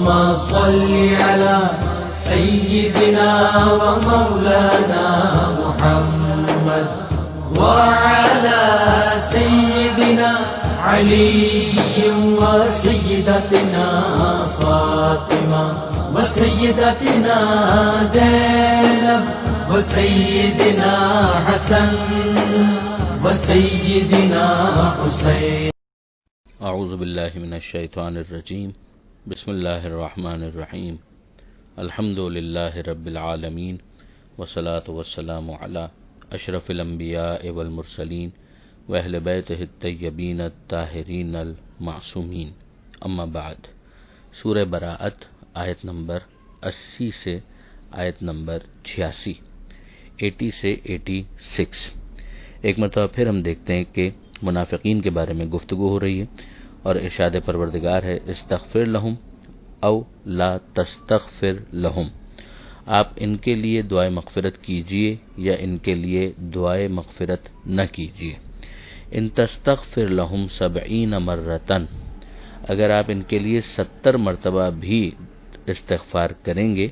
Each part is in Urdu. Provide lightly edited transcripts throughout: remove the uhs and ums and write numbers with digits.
اللهم صل على سيدنا ومولانا محمد وعلى سيدنا علي وسيدتنا فاطمة وسيدتنا زينب وسيدنا حسن وسيدنا حسين. اعوذ باللہ من الشیطان الرجیم. بسم اللہ الرحمن الرحیم. الحمد للہ رب العالمین والصلاة والسلام علی اشرف الانبیاء والمرسلین واہل بیتہ الطیبین الطاہرین المعصومین. اما بعد. سورہ براءت آیت نمبر 80 سے آیت نمبر 86، 80 سے 86. ایک مرتبہ پھر ہم دیکھتے ہیں کہ منافقین کے بارے میں گفتگو ہو رہی ہے، اور ارشاد پروردگار ہے استغفر لہم او لا تستغفر لہم. آپ ان کے لیے دعائے مغفرت کیجئے یا ان کے لیے دعائے مغفرت نہ کیجئے. ان تستغفر لہم 70 مرتن، اگر آپ ان کے لیے 70 مرتبہ بھی استغفار کریں گے،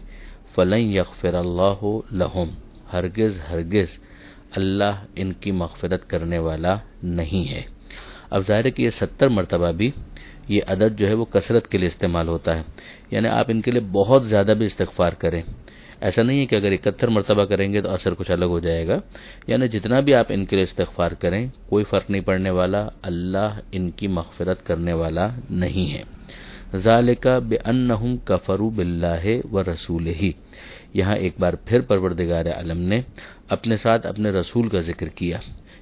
فلن یغفر اللہ لہم، ہرگز ہرگز اللہ ان کی مغفرت کرنے والا نہیں ہے. اب ظاہر ہے کہ یہ 70 مرتبہ بھی یہ عدد جو ہے وہ کثرت کے لیے استعمال ہوتا ہے، یعنی آپ ان کے لیے بہت زیادہ بھی استغفار کریں. ایسا نہیں ہے کہ اگر 71 مرتبہ کریں گے تو اثر کچھ الگ ہو جائے گا، یعنی جتنا بھی آپ ان کے لیے استغفار کریں کوئی فرق نہیں پڑنے والا، اللہ ان کی مغفرت کرنے والا نہیں ہے. ذالک بانہم کفروا باللہ ورسولہ. یہاں ایک بار پھر پروردگار عالم نے اپنے ساتھ اپنے رسول کا ذکر کیا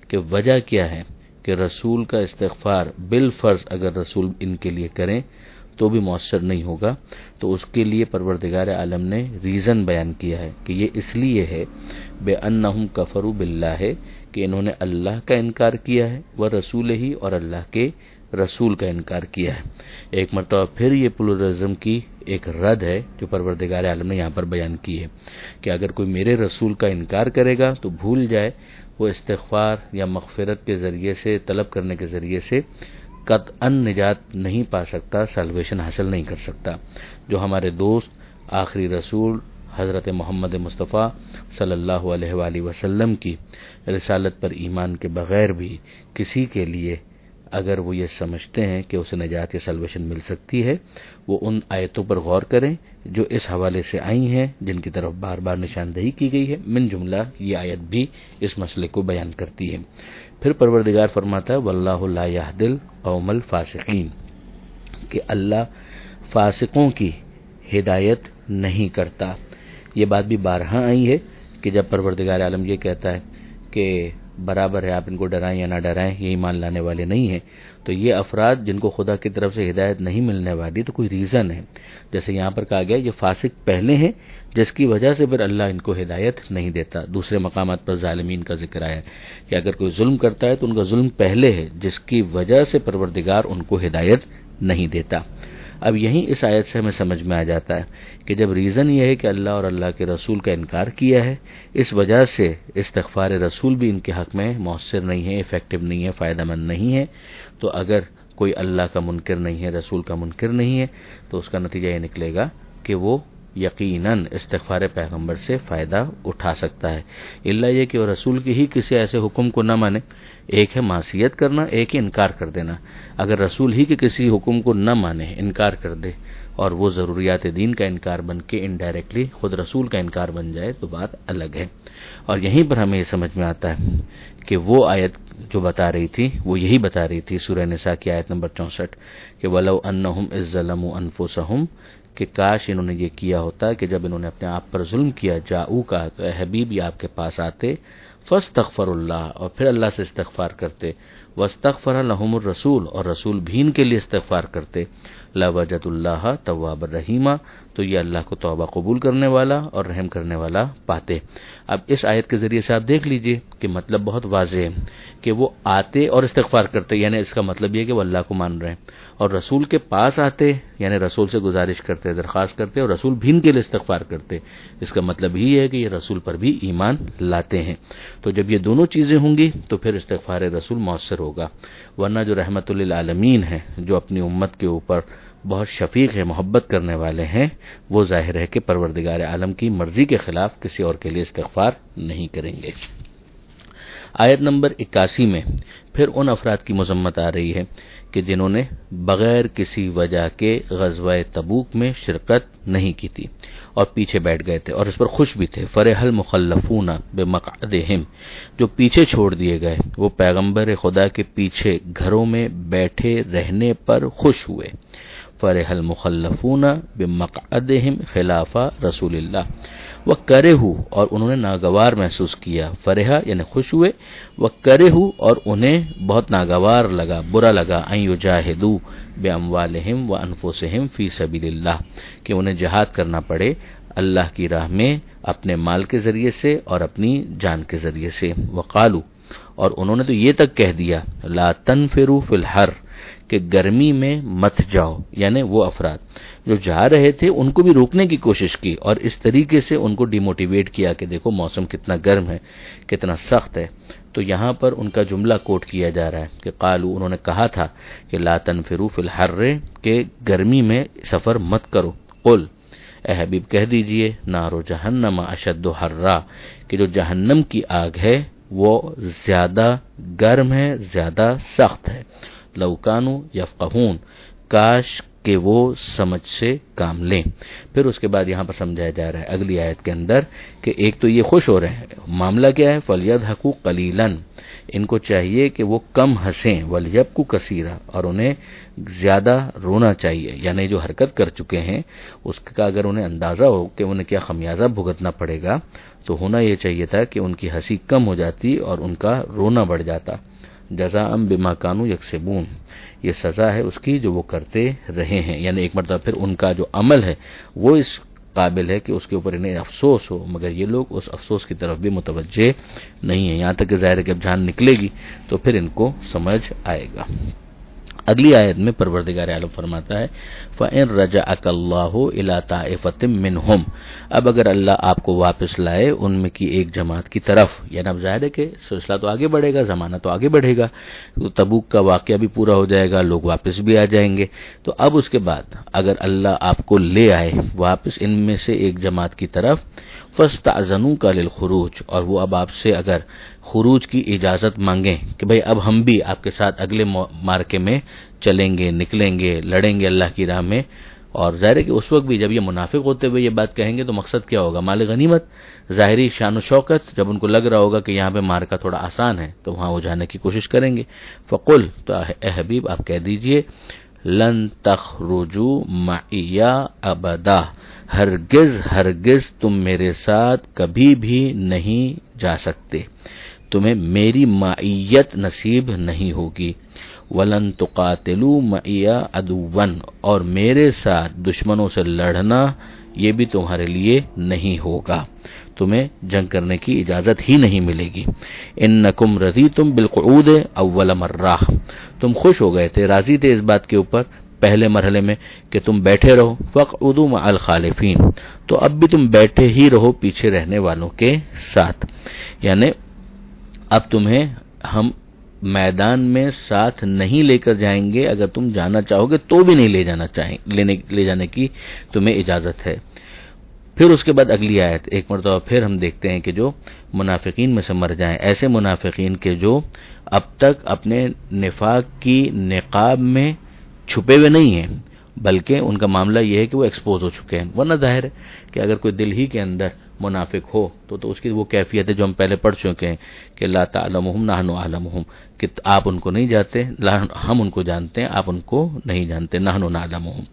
کہ وجہ کیا ہے کہ رسول کا استغفار بالفرض اگر رسول ان کے لیے کریں تو بھی مؤثر نہیں ہوگا. تو اس کے لیے پروردگار عالم نے ریزن بیان کیا ہے کہ یہ اس لیے ہے بانہم کفروا باللہ کہ انہوں نے اللہ کا انکار کیا ہے، ورسولہ اور اللہ کے رسول کا انکار کیا ہے. ایک مرتبہ پھر یہ پلورلزم کی ایک رد ہے جو پروردگار عالم نے یہاں پر بیان کی ہے کہ اگر کوئی میرے رسول کا انکار کرے گا تو بھول جائے وہ استغفار یا مغفرت کے ذریعے سے، طلب کرنے کے ذریعے سے قطعاً نجات نہیں پا سکتا، سیلویشن حاصل نہیں کر سکتا. جو ہمارے دوست آخری رسول حضرت محمد مصطفیٰ صلی اللہ علیہ وآلہ وسلم کی رسالت پر ایمان کے بغیر بھی کسی کے لیے اگر وہ یہ سمجھتے ہیں کہ اسے نجات یا سیلویشن مل سکتی ہے، وہ ان آیتوں پر غور کریں جو اس حوالے سے آئی ہیں، جن کی طرف بار بار نشاندہی کی گئی ہے. من جملہ یہ آیت بھی اس مسئلے کو بیان کرتی ہے. پھر پروردگار فرماتا ہے واللہ لا یہدی القوم الفاسقین، کہ اللہ فاسقوں کی ہدایت نہیں کرتا. یہ بات بھی بارہا آئی ہے کہ جب پروردگار عالم یہ کہتا ہے کہ برابر ہے آپ ان کو ڈرائیں یا نہ ڈرائیں، یہ ایمان لانے والے نہیں ہیں، تو یہ افراد جن کو خدا کی طرف سے ہدایت نہیں ملنے والی تو کوئی ریزن ہے. جیسے یہاں پر کہا گیا یہ فاسق پہلے ہیں جس کی وجہ سے پھر اللہ ان کو ہدایت نہیں دیتا. دوسرے مقامات پر ظالمین کا ذکر آیا ہے کہ اگر کوئی ظلم کرتا ہے تو ان کا ظلم پہلے ہے جس کی وجہ سے پروردگار ان کو ہدایت نہیں دیتا. اب یہیں اس آیت سے ہمیں سمجھ میں آ جاتا ہے کہ جب ریزن یہ ہے کہ اللہ اور اللہ کے رسول کا انکار کیا ہے، اس وجہ سے استغفار رسول بھی ان کے حق میں مؤثر نہیں ہے، افیکٹو نہیں ہے، فائدہ مند نہیں ہے. تو اگر کوئی اللہ کا منکر نہیں ہے، رسول کا منکر نہیں ہے، تو اس کا نتیجہ یہ نکلے گا کہ وہ یقیناً استغفار پیغمبر سے فائدہ اٹھا سکتا ہے، الا یہ کہ وہ رسول کے ہی کسی ایسے حکم کو نہ مانے. ایک ہے معصیت کرنا، ایک ہے انکار کر دینا. اگر رسول ہی کے کسی حکم کو نہ مانے، انکار کر دے، اور وہ ضروریات دین کا انکار بن کے انڈائریکٹلی خود رسول کا انکار بن جائے تو بات الگ ہے. اور یہیں پر ہمیں یہ سمجھ میں آتا ہے کہ وہ آیت جو بتا رہی تھی وہ یہی بتا رہی تھی سورہ نساء کی آیت نمبر 64 کہ وَلَوْ أَنَّهُمْ إِذ ظَّلَمُوا أَنفُسَهُمْ، کہ کاش انہوں نے یہ کیا ہوتا کہ جب انہوں نے اپنے آپ پر ظلم کیا، جاؤ کا تو اے حبیب یہ آپ کے پاس آتے، فاستغفر اللہ اور پھر اللہ سے استغفار کرتے، واستغفر لهم الرسول اور رسول بھی ان کے لیے استغفار کرتے، لوجد اللہ تواب الرحیمہ تو یہ اللہ کو توبہ قبول کرنے والا اور رحم کرنے والا پاتے. اب اس آیت کے ذریعے سے آپ دیکھ لیجئے کہ مطلب بہت واضح ہے کہ وہ آتے اور استغفار کرتے، یعنی اس کا مطلب یہ کہ وہ اللہ کو مان رہے ہیں، اور رسول کے پاس آتے یعنی رسول سے گزارش کرتے، درخواست کرتے، اور رسول بھی ان کے لیے استغفار کرتے. اس کا مطلب ہی ہے کہ یہ رسول پر بھی ایمان لاتے ہیں. تو جب یہ دونوں چیزیں ہوں گی تو پھر استغفار رسول مؤثر ہوگا، ورنہ جو رحمت للعالمین ہے، جو اپنی امت کے اوپر بہت شفیق ہے، محبت کرنے والے ہیں، وہ ظاہر ہے کہ پروردگار عالم کی مرضی کے خلاف کسی اور کے لیے استغفار نہیں کریں گے۔ آیت نمبر 81 میں پھر ان افراد کی مذمت آ رہی ہے کہ جنہوں نے بغیر کسی وجہ کے غزوہ تبوک میں شرکت نہیں کی تھی اور پیچھے بیٹھ گئے تھے اور اس پر خوش بھی تھے۔ فرح المخلفون بمقعدہم، جو پیچھے چھوڑ دیے گئے وہ پیغمبر خدا کے پیچھے گھروں میں بیٹھے رہنے پر خوش ہوئے۔ فرح المخلفون بمقعدہم خلاف رسول اللہ وکرہوا، اور انہوں نے ناگوار محسوس کیا۔ فرحہ یعنی خوش ہوئے، وکرہوا اور انہیں بہت ناگوار لگا، برا لگا، ان یجاہدوا باموالہم وانفسہم فی سبیل اللہ، کہ انہیں جہاد کرنا پڑے اللہ کی راہ میں اپنے مال کے ذریعے سے اور اپنی جان کے ذریعے سے۔ وقالوا، اور انہوں نے تو یہ تک کہہ دیا، لا تنفروا فی الحر، کہ گرمی میں مت جاؤ، یعنی وہ افراد جو جا رہے تھے ان کو بھی روکنے کی کوشش کی اور اس طریقے سے ان کو ڈی موٹیویٹ کیا کہ دیکھو موسم کتنا گرم ہے، کتنا سخت ہے۔ تو یہاں پر ان کا جملہ کوٹ کیا جا رہا ہے کہ قالوا، انہوں نے کہا تھا کہ لا تنفروا فی الحر، کہ گرمی میں سفر مت کرو۔ قل، اے حبیب کہہ دیجئے، نار جہنم اشد حرا، کہ جو جہنم کی آگ ہے وہ زیادہ گرم ہے، زیادہ سخت ہے۔ لو کانوا یفقہون، کاش کہ وہ سمجھ سے کام لیں۔ پھر اس کے بعد یہاں پر سمجھایا جا رہا ہے اگلی آیت کے اندر کہ ایک تو یہ خوش ہو رہے ہیں، معاملہ کیا ہے، فَلْيَضْحَكُوا قَلِيلًا، ان کو چاہیے کہ وہ کم ہنسیں، وَلْيَبْكُوا كَثِيرًا، اور انہیں زیادہ رونا چاہیے، یعنی جو حرکت کر چکے ہیں اس کا اگر انہیں اندازہ ہو کہ انہیں کیا خمیازہ بھگتنا پڑے گا تو ہونا یہ چاہیے تھا کہ ان کی ہنسی کم ہو جاتی اور ان کا رونا بڑھ جاتا۔ جزاء بما كانوا يكسبون، یہ سزا ہے اس کی جو وہ کرتے رہے ہیں، یعنی ایک مرتبہ پھر ان کا جو عمل ہے وہ اس قابل ہے کہ اس کے اوپر انہیں افسوس ہو، مگر یہ لوگ اس افسوس کی طرف بھی متوجہ نہیں ہیں، یہاں تک کہ ظاہر ہے کہ اب جان نکلے گی تو پھر ان کو سمجھ آئے گا۔ اگلی آیت میں پروردگار عالم فرماتا ہے فَإِن رَجَعَكَ اللَّهُ إِلَىٰ طَائِفَةٍ مِّنْهُمْ، اب اگر اللہ آپ کو واپس لائے ان میں کی ایک جماعت کی طرف، یعنی اب ظاہر ہے کہ سلسلہ تو آگے بڑھے گا، زمانہ تو آگے بڑھے گا، تو تبوک کا واقعہ بھی پورا ہو جائے گا، لوگ واپس بھی آ جائیں گے، تو اب اس کے بعد اگر اللہ آپ کو لے آئے واپس ان میں سے ایک جماعت کی طرف، فَاسْتَأْذَنُوكَ لِلْخُرُوجِ، اور وہ اب آپ سے اگر خروج کی اجازت مانگیں کہ بھئی اب ہم بھی آپ کے ساتھ اگلے مارکے میں چلیں گے، نکلیں گے، لڑیں گے اللہ کی راہ میں، اور ظاہر ہے کہ اس وقت بھی جب یہ منافق ہوتے ہوئے یہ بات کہیں گے تو مقصد کیا ہوگا، مال غنیمت، ظاہری شان و شوکت، جب ان کو لگ رہا ہوگا کہ یہاں پہ مارکا تھوڑا آسان ہے تو وہاں وہ جانے کی کوشش کریں گے۔ فقل، تو اے حبیب آپ کہہ دیجئے، لن تخرجوا معی ابدا، ہرگز ہرگز تم میرے ساتھ کبھی بھی نہیں جا سکتے، تمہیں میری معیت نصیب نہیں ہوگی۔ وَلَن تُقَاتِلُوا مَعِيَ عَدُوًّا، اور میرے ساتھ دشمنوں سے لڑنا یہ بھی تمہارے لیے نہیں ہوگا، تمہیں جنگ کرنے کی اجازت ہی نہیں ملے گی۔ اِنَّكُمْ رَضِيتُمْ بِالْقُعُودِ أَوَّلَ مَرَّةٍ، تم خوش ہو گئے تھے، راضی تھے اس بات کے اوپر پہلے مرحلے میں کہ تم بیٹھے رہو، فَاقْعُدُوا مَعَ الْخَالِفِينَ، تو اب بھی تم بیٹھے ہی رہو پیچھے رہنے والوں کے ساتھ، یعنی اب تمہیں ہم میدان میں ساتھ نہیں لے کر جائیں گے، اگر تم جانا چاہو گے تو بھی نہیں لے جانے کی تمہیں اجازت ہے۔ پھر اس کے بعد اگلی آیت ایک مرتبہ پھر ہم دیکھتے ہیں کہ جو منافقین میں سے مر جائیں، ایسے منافقین کے جو اب تک اپنے نفاق کی نقاب میں چھپے ہوئے نہیں ہیں، بلکہ ان کا معاملہ یہ ہے کہ وہ ایکسپوز ہو چکے ہیں، ورنہ ظاہر ہے کہ اگر کوئی دل ہی کے اندر منافق ہو تو اس کی وہ کیفیت ہے جو ہم پہلے پڑھ چکے ہیں کہ لا تعلمہم نحن اعلمہم، کہ آپ ان کو نہیں جانتے، ہم ان کو جانتے ہیں، آپ ان کو نہیں جانتے، نحن نعلمہم،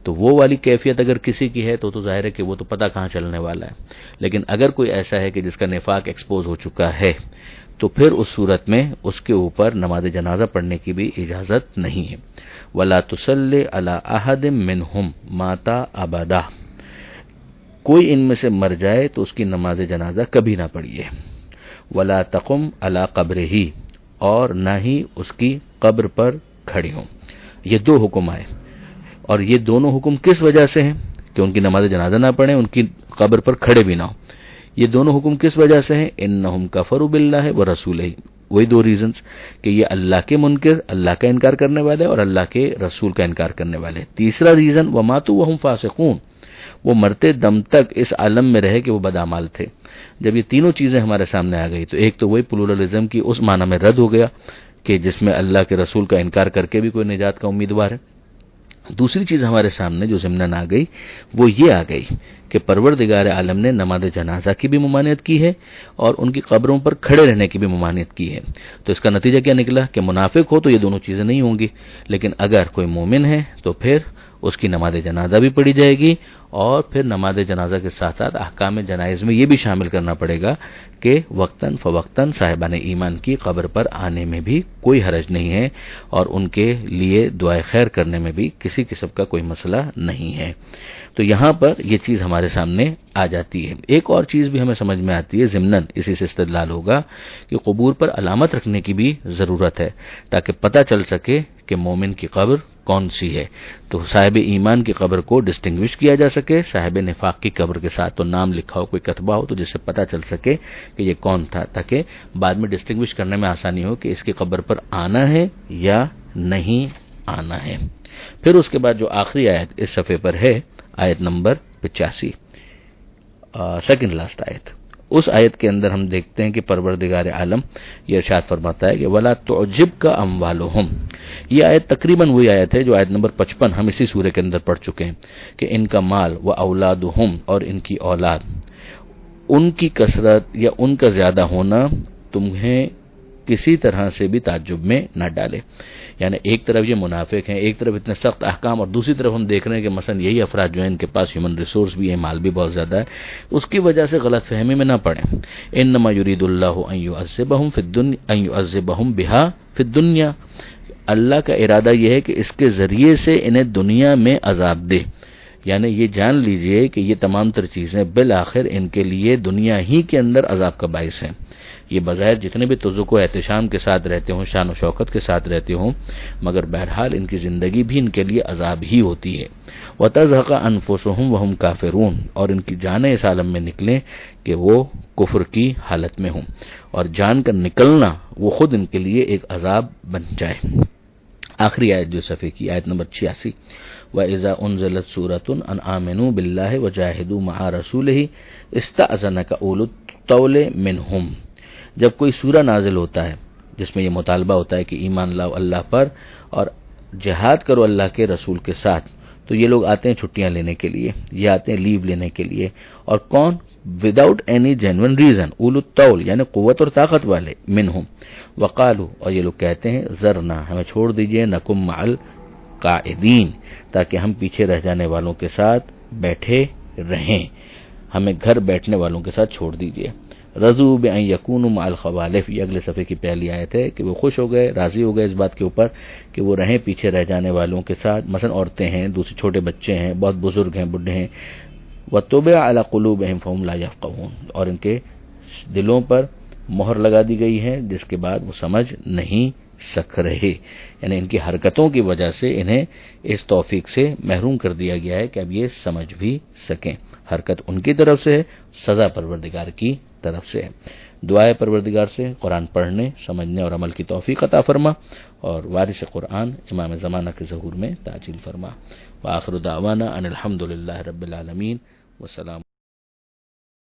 تو وہ والی کیفیت اگر کسی کی ہے تو ظاہر ہے کہ وہ تو پتہ کہاں چلنے والا ہے۔ لیکن اگر کوئی ایسا ہے کہ جس کا نفاق ایکسپوز ہو چکا ہے تو پھر اس صورت میں اس کے اوپر نماز جنازہ پڑھنے کی بھی اجازت نہیں ہے۔ وَلَا تُصَلِّ عَلَىٰ أَحَدٍ مِّنْهُمْ مَاتَ أَبَدًا، کوئی ان میں سے مر جائے تو اس کی نماز جنازہ کبھی نہ پڑھیے۔ وَلَا تَقُمْ عَلَىٰ قَبْرِهِ، اور نہ ہی اس کی قبر پر کھڑے ہوں۔ یہ دو حکم آئے، اور یہ دونوں حکم کس وجہ سے ہیں کہ ان کی نماز جنازہ نہ پڑھیں، ان کی قبر پر کھڑے بھی نہ ہوں۔ یہ دونوں حکم کس وجہ سے ہیں؟ انہم کفروا باللہ ورسولہ، وہی دو ریزنز کہ یہ اللہ کے منکر، اللہ کا انکار کرنے والے اور اللہ کے رسول کا انکار کرنے والے۔ تیسرا ریزن وَمَاتُوا وَهُمْ فَاسِقُونَ، وہ مرتے دم تک اس عالم میں رہے کہ وہ بدعمال تھے۔ جب یہ تینوں چیزیں ہمارے سامنے آ گئی تو ایک تو وہی پلورلزم کی اس معنی میں رد ہو گیا کہ جس میں اللہ کے رسول کا انکار کر کے بھی کوئی نجات کا امیدوار ہے۔ دوسری چیز ہمارے سامنے جو ضمناً آ گئی وہ یہ آ گئی کہ پروردگار عالم نے نماز جنازہ کی بھی ممانعت کی ہے اور ان کی قبروں پر کھڑے رہنے کی بھی ممانعت کی ہے۔ تو اس کا نتیجہ کیا نکلا کہ منافق ہو تو یہ دونوں چیزیں نہیں ہوں گی، لیکن اگر کوئی مومن ہے تو پھر اس کی نماز جنازہ بھی پڑھی جائے گی، اور پھر نماز جنازہ کے ساتھ ساتھ احکام جنائز میں یہ بھی شامل کرنا پڑے گا کہ وقتاً فوقتاً صاحبان ایمان کی قبر پر آنے میں بھی کوئی حرج نہیں ہے، اور ان کے لیے دعائے خیر کرنے میں بھی کسی قسم کا کوئی مسئلہ نہیں ہے۔ تو یہاں پر یہ چیز ہمارے سامنے آ جاتی ہے۔ ایک اور چیز بھی ہمیں سمجھ میں آتی ہے، ضمناً اسی سے استدلال ہوگا کہ قبور پر علامت رکھنے کی بھی ضرورت ہے تاکہ پتہ چل سکے کہ مومن کی قبر کون سی ہے، تو صاحب ایمان کی قبر کو ڈسٹنگوش کیا جا سکے، صاحب نفاق کی قبر کے ساتھ تو نام لکھا ہو، کوئی کتبہ ہو، تو جس سے پتہ چل سکے کہ یہ کون تھا، تاکہ بعد میں ڈسٹنگوش کرنے میں آسانی ہو کہ اس کی قبر پر آنا ہے یا نہیں آنا ہے۔ پھر اس کے بعد جو آخری آیت اس صفحے پر ہے، آیت نمبر 85، سیکنڈ لاسٹ آیت، اس آیت کے اندر ہم دیکھتے ہیں کہ پروردگار عالم یہ ارشاد فرماتا ہے کہ وَلَا تُعْجِبْكَ أَمْوَالُهُمْ۔ یہ آیت تقریباً وہی آیت ہے جو آیت نمبر 55 ہم اسی سورہ کے اندر پڑھ چکے ہیں کہ ان کا مال و اولادہم، اور ان کی اولاد، ان کی کثرت یا ان کا زیادہ ہونا تمہیں کسی طرح سے بھی تعجب میں نہ ڈالے۔ یعنی ایک طرف یہ منافق ہیں، ایک طرف اتنے سخت احکام، اور دوسری طرف ہم دیکھ رہے ہیں کہ مثلا یہی افراد جو ہیں ان کے پاس ہیومن ریسورس بھی ہے، مال بھی بہت زیادہ ہے، اس کی وجہ سے غلط فہمی میں نہ پڑیں۔ انما یرید اللہ ان یعذبہم بہا فی الدنیا، اللہ کا ارادہ یہ ہے کہ اس کے ذریعے سے انہیں دنیا میں عذاب دے، یعنی یہ جان لیجئے کہ یہ تمام تر چیزیں بالآخر ان کے لیے دنیا ہی کے اندر عذاب کا باعث ہیں۔ یہ بظاہر جتنے بھی تذوق و احتشام کے ساتھ رہتے ہوں، شان و شوکت کے ساتھ رہتے ہوں، مگر بہرحال ان کی زندگی بھی ان کے لیے عذاب ہی ہوتی ہے۔ وَتَزْهَقَ أَنفُسُهُمْ وَهُمْ كَافِرُونَ، اور ان کی جانیں اس عالم میں نکلیں کہ وہ کفر کی حالت میں ہوں، اور جان کا نکلنا وہ خود ان کے لیے ایک عذاب بن جائے۔ آخری آیت جو صفحے کی آیت نمبر 86، وَإِذَا أُنزِلَتْ سُورَةٌ أَنْ آمِنُوا بِاللَّهِ وَجَاهِدُوا مَعَ رَسُولِهِ اسْتَأْذَنَكَ أُولُو الطَّوْلِ مِنْهُمْ، جب کوئی سورہ نازل ہوتا ہے جس میں یہ مطالبہ ہوتا ہے کہ ایمان لاؤ اللہ پر اور جہاد کرو اللہ کے رسول کے ساتھ، تو یہ لوگ آتے ہیں چھٹیاں لینے کے لیے، یہ آتے ہیں لیو لینے کے لیے، اور کون؟ وداؤٹ اینی جینون ریزن، اولو الطول یعنی قوت اور طاقت والے، منہم، وقالو، اور یہ لوگ کہتے ہیں ذرنا، ہمیں چھوڑ دیجئے، نکم مع القاعدین، تاکہ ہم پیچھے رہ جانے والوں کے ساتھ بیٹھے رہیں، ہمیں گھر بیٹھنے والوں کے ساتھ چھوڑ دیجئے۔ رضو بان یکونوا مع الخوالف، یہ اگلے صفحے کی پہلی آیت ہے کہ وہ خوش ہو گئے، راضی ہو گئے اس بات کے اوپر کہ وہ رہیں پیچھے رہ جانے والوں کے ساتھ، مثلا عورتیں ہیں، دوسرے چھوٹے بچے ہیں، بہت بزرگ ہیں، بڈھے ہیں، وطبع علی قلوبہم فہم لا یفقہون، اور ان کے دلوں پر مہر لگا دی گئی ہے جس کے بعد وہ سمجھ نہیں سک رہے، یعنی ان کی حرکتوں کی وجہ سے انہیں اس توفیق سے محروم کر دیا گیا ہے کہ اب یہ سمجھ بھی سکیں۔ حرکت ان کی طرف سے ہے، سزا پروردگار کی طرف سے ہے۔ دعائے پروردگار سے قرآن پڑھنے، سمجھنے اور عمل کی توفیق عطا فرما، اور وارث قرآن امام زمانہ کے ظہور میں تعجیل فرما۔ وآخر دعوانا ان الحمد للہ رب العالمین، وسلام۔